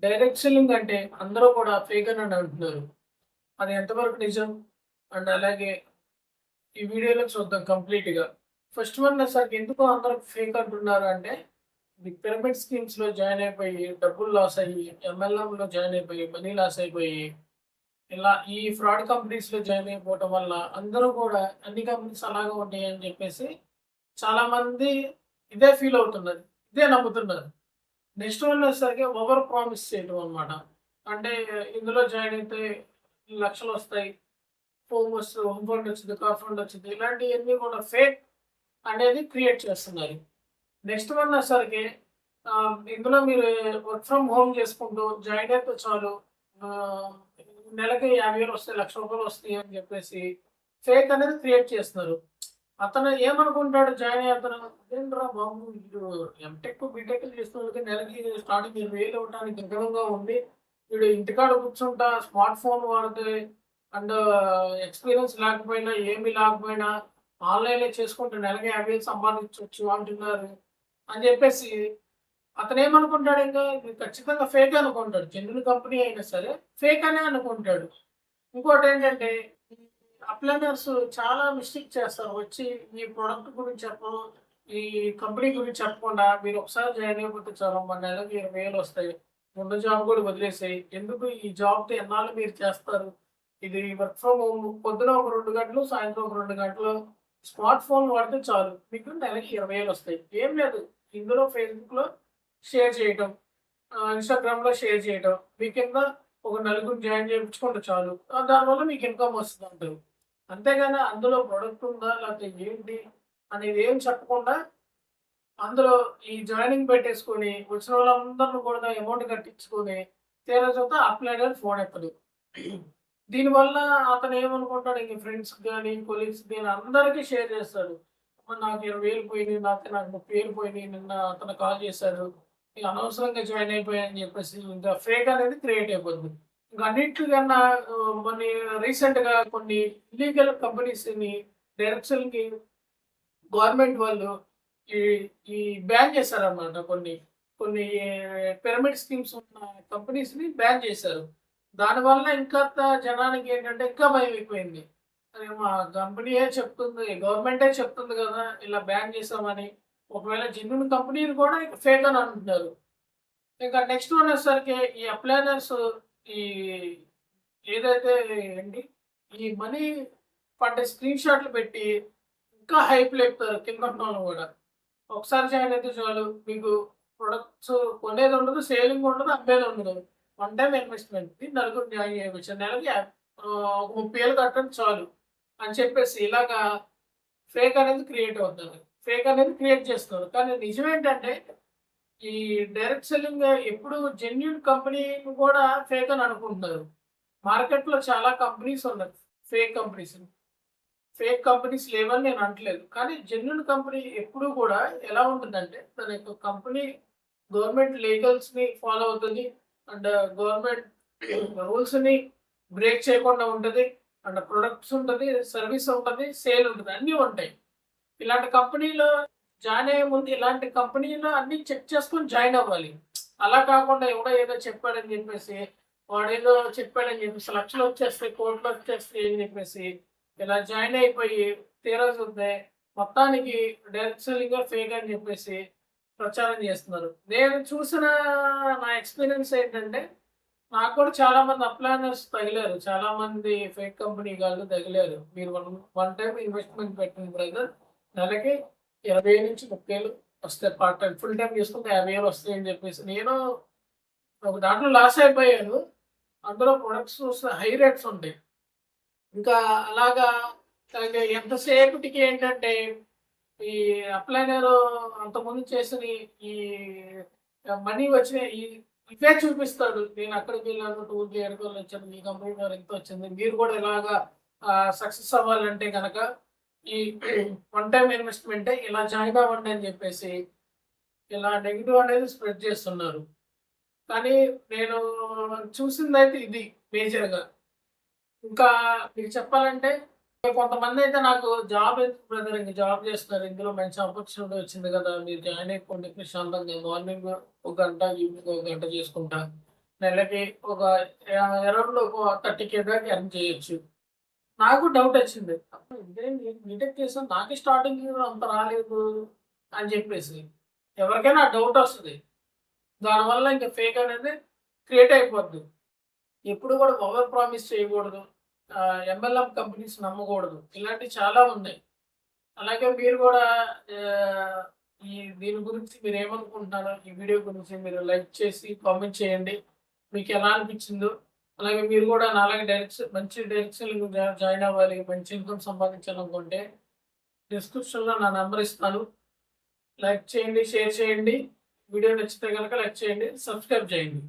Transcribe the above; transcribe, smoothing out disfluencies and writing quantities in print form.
Direct selling అంటే అందరూ కూడా ఫేక్ అని అంటున్నారు. అది ఎంతవరకు నిజం? అండ్ అలాగే ఈ వీడియోలో చూద్దాం కంప్లీట్‌గా. ఫస్ట్ వన్ అసలు ఎందుకు అందరూ ఫేక్ అంటున్నారు అంటే, ఈ పిరమిడ్ స్కీమ్స్‌లో జాయిన్ అయిపోయి డబ్బులు లాస్ అయ్యి, ఎంఎల్ఎంలో జాయిన్ అయిపోయి మనీ లాస్ అయిపోయి, ఇలా ఈ ఫ్రాడ్ కంపెనీస్‌లో జాయిన్ అయిపోవటం వల్ల అందరూ కూడా అన్ని కంపెనీస్ అలాగే ఉంటాయని చెప్పేసి చాలామంది ఇదే ఫీల్ అవుతున్నారు. ఇదే నమ్ముతున్నారు. నెక్స్ట్ వన్ వచ్చేసరికి ఓవర్ ప్రామిస్ చేయడం అనమాట. అంటే ఇందులో జాయిన్ అయితే లక్షలొస్తాయి. హోమ్ ఫండ్ వచ్చింది, కార్ ఫండ్ వచ్చింది. ఇలాంటియన్నీ కూడా ఫేక్ అనేది క్రియేట్ చేస్తున్నారు. నెక్స్ట్ వన్ వచ్చేసరికి ఇందులో మీరు వర్క్ ఫ్రమ్ హోమ్ చేసుకుంటూ జాయిన్ అయితే చాలు. ఆహ్, నెలకి 50,000 వస్తాయి, రూ. 1,00,000 వస్తాయి అని చెప్పేసి ఫేక్ అనేది క్రియేట్ చేస్తున్నారు. అతను ఏమనుకుంటాడు జాయిన్ అయ్యే అతను, అదేంట్రా బాబు వీడు ఎంటెక్, బీటెక్‌లు చేసినోళ్ళకి నెలకి స్టార్టింగ్ 20,000 ఇవ్వటానికి విధంగా ఉంది. వీడు ఇంటికాడ కూర్చుంటా స్మార్ట్ ఫోన్ వాడితే అండ్ ఎక్స్‌పీరియన్స్ లేకపోయినా, ఏమి లేకపోయినా ఆన్‌లైన్‌లో చేసుకుంటే నెలకి 50,000 సంపాదించొచ్చు అంటున్నారు అని చెప్పేసి అతనేమనుకుంటాడు ఇంకా ఇది ఖచ్చితంగా ఫేక్ అనుకుంటాడు. జెన్యూన్ కంపెనీ అయినా సరే ఫేక్ అనే అనుకుంటాడు. ఇంకోటేంటంటే ఈ అప్లైనర్స్ చాలా మిస్టేక్ చేస్తారు. వచ్చి ఈ ప్రొడక్ట్ గురించి చెప్పరు. ఈ కంపెనీ గురించి చెప్పకుండా మీరు ఒకసారి జాయిన్ అయిపోతే చాలు మన నెలకి 20,000 వస్తాయి. ఉన్న జాబ్ కూడా వదిలేసేయి. ఎందుకు ఈ జాబ్‌తో ఎన్నాళ్ళు మీరు చేస్తారు? ఇది వర్క్ ఫ్రమ్ హోమ్ పొద్దున ఒక 2 గంటలు, సాయంత్రం ఒక 2 గంటలు స్మార్ట్ ఫోన్ వాడితే చాలు. మీకు నెలకి 20,000 వస్తాయి. ఏం లేదు. ఇందులో ఫేస్‌బుక్‌లో షేర్ చేయటం. ఇన్‌స్టాగ్రామ్‌లో షేర్ చేయటం. మీ కింద ఒక నలుగురిని జాయిన్ చేపించుకుంటే చాలు. దానివల్ల మీకు ఇన్‌కమ్ వస్తదంటారు. అంతేగాని అందులో ప్రొడక్ట్ ఉందా? లేకపోతే ఏంటి? అనేది ఏం చెప్పకుండా అందులో ఈ జాయినింగ్ పెట్టేసుకొని వచ్చిన వాళ్ళందరిని కూడా అమౌంట్ కట్టించుకొని తీరా చూస్తే అప్లైనర్ ఫోన్ ఎత్తడు. దీనివల్ల అతను ఏమనుకుంటాడు ఇంక ఫ్రెండ్స్‌కి గాని, కొలీగ్స్‌కి గాని అందరికి షేర్ చేస్తాడు. అమ్మ నాకు 20,000 పోయినాయి. నాకు 30,000 పోయినాయి. నిన్న అతను కాల్ చేశాడు. ఇక అనవసరంగా జాయిన్ అయిపోయా అని చెప్పేసి ఇంకా ఫేక్ అనేది క్రియేట్ అయిపోద్ది. ఇంక అన్నిట్లికన్నా కొన్ని రీసెంట్‌గా కొన్ని ఇల్లీగల్ కంపెనీస్‌ని డైరెక్ట్ సెల్‌కి గవర్నమెంట్ వాళ్ళు ఈ ఈ బ్యాన్ చేశారన్నమాట. కొన్ని కొన్ని పిరమిడ్ స్కీమ్స్ ఉన్న కంపెనీస్‌ని బ్యాన్ చేశారు. దానివల్ల ఇంకాస్త జనానికి ఏంటంటే ఇంకా భయమైపోయింది. అరే! మా కంపెనీయే చెప్తుంది, గవర్నమెంటే చెప్తుంది గదా! ఇలా బ్యాన్ చేసామని. ఒకవేళ జెన్యూన్ కంపెనీలు కూడా ఫేక్ అని అంటున్నారు. ఇంకా నెక్స్ట్ వన్ వచ్చేసరికి ఈ అప్లైనర్స్ ఈ ఏదైతే ఏంటి ఈ మనీ పడ్డ స్క్రీన్ షాట్లు పెట్టి ఇంకా హైప్ లేపుతారు కిందున్నోళ్ళని గూడా. ఒకసారి జాయిన్ అయితే చాలు మీకు ప్రొడక్ట్స్ కొనేది ఉండదు, సేలింగ్ ఉండదు, అమ్మేది ఉండదు. One time investment. నలుగురిని జాయిన్ చేయవచ్చు. నెలకి 30,000 కట్టండి చాలు అని చెప్పేసి ఇలాగా ఫేక్ అనేది క్రియేట్ అవుతుంది. ఫేక్ అనేది క్రియేట్ చేస్తున్నారు. కానీ నిజమేంటంటే ఈ డైరెక్ట్ సెల్లింగ్ ఎప్పుడు జెన్యూన్ కంపెనీ కూడా ఫేక్ అని అనుకుంటున్నారు. మార్కెట్‌లో చాలా కంపెనీస్ ఉన్నాయి. Fake companies. ఫేక్ కంపెనీస్ లేవని నేను అంటలేదు. కానీ జెన్యూన్ కంపెనీ ఎప్పుడూ కూడా ఎలా ఉంటుందంటే, తన యొక్క కంపెనీ గవర్నమెంట్ లీగల్స్‌ని ఫాలో అవుతుంది. అండ్ గవర్నమెంట్ రూల్స్‌ని బ్రేక్ చేయకుండా ఉంటది. అండ్ ప్రొడక్ట్స్ ఉంటది, సర్వీస్ ఉంటది, సేల్ ఉంటది. అన్నీ ఉంటాయి. ఇలాంటి కంపెనీలో జాయిన్ అయ్యే ముందు ఇలాంటి కంపెనీలో అన్నీ చెక్ చేసుకొని జాయిన్ అవ్వాలి. అలా కాకుండా ఎవడో ఏదో చెప్పాడని చెప్పేసి, వాడేదో చెప్పాడని చెప్పేసి లక్షలొచ్చేస్తాయి, కోట్లొచ్చేస్తాయి అని చెప్పేసి ఇలా జాయిన్ అయిపోయి తీరా చూస్తే మొత్తానికి డైరెక్ట్ సెల్లింగే ఫేక్ అని చెప్పేసి ప్రచారం చేస్తున్నారు. నేను చూసిన నా ఎక్స్‌పీరియన్స్ ఏంటంటే, నాకు కూడా చాలామంది అప్లైనర్స్ తగిలారు. చాలామంది ఫేక్ కంపెనీ వాళ్ళు తగిలారు. మీరు వన్ టైమ్ ఇన్వెస్ట్‌మెంట్ పెట్టండి బ్రదర్. నెలకి 20,000-30,000 వస్తాయి. పార్ట్ టైమ్, ఫుల్ టైమ్ చేసుకుంటే 50,000 వస్తాయని చెప్పేసి నేను ఒక దాంట్లో లాస్ అయిపోయాను. అందులో ప్రొడక్ట్స్ చూస్తే హై రేట్స్ ఉంటాయి. ఇంకా అలాగా అంటే ఎంతసేపటికి ఏంటంటే, ఈ అప్లైనరు అంతకుముందు చేసినయి ఈ మనీ వచ్చినయి ఇవే చూపిస్తాడు. నేను అక్కడికి వెళ్ళాను, టూర్‌కి ఎక్కడికెళ్ళొచ్చాను, మీ కంపెనీ ద్వారా ఇంతొచ్చింది. మీరు కూడా ఇలాగా సక్సెస్ అవ్వాలంటే గనక ఈ వన్ టైమ్ ఇన్వెస్ట్‌మెంటే ఇలా జాయిన్ అవ్వండి అని చెప్పేసి, ఇలా నెగెటివ్ అనేది స్ప్రెడ్ చేస్తున్నారు. కానీ నేను చూసిందైతే ఇది మేజర్‌గా. ఇంకా మీకు చెప్పాలంటే కొంతమందయితే నాకు జాబ్ ఎందుకు బ్రదర్ ఇంక జాబ్ చేస్తున్నారు. ఇందులో మంచి ఆపర్చునిటీ వచ్చింది కదా! మీరు జాయిన్ అయిపోండి ప్రశాంతంగా మార్నింగ్ ఒక గంట, ఈవినింగ్ ఒక గంట చేసుకుంటా. నెలకి ఒక అరౌండ్ ఒక 30K దాకా ఎర్న్ చేయొచ్చు. నాకు డౌట్ వచ్చింది. ఇదేంటి బీటెక్ చేసాను నాకే స్టార్టింగ్ అంత రాలేదు అని చెప్పేసి. ఎవరికైనా డౌట్ వస్తది. దానివల్ల ఇంక ఫేక్ అనేది క్రియేట్ అయిపోద్ది. ఎప్పుడు కూడా ఓవర్ ప్రామిస్ చేయకూడదు. ఎంఎల్ఎం కంపెనీస్ నమ్మకూడదు. ఇలాంటివి చాలా ఉన్నాయి. అలాగే మీరు కూడా ఆహ్, దీని గురించి మీరేమనుకుంటున్నారో, ఈ వీడియో గురించి మీరు లైక్ చేసి కామెంట్ చేయండి. మీకెలా అనిపించిందో. అలాగే మీరు కూడా నాలాగా మంచి డైరెక్షన్‌లో జాయిన్ అవ్వాలి, మంచి ఇన్‌కమ్ సంపాదించాలనుకుంటే డిస్క్రిప్షన్‌లో నా నంబర్ ఇస్తాను. లైక్ చేయండి, షేర్ చేయండి. వీడియో నచ్చితే గనక లైక్ చేయండి, సబ్స్క్రైబ్ చేయండి.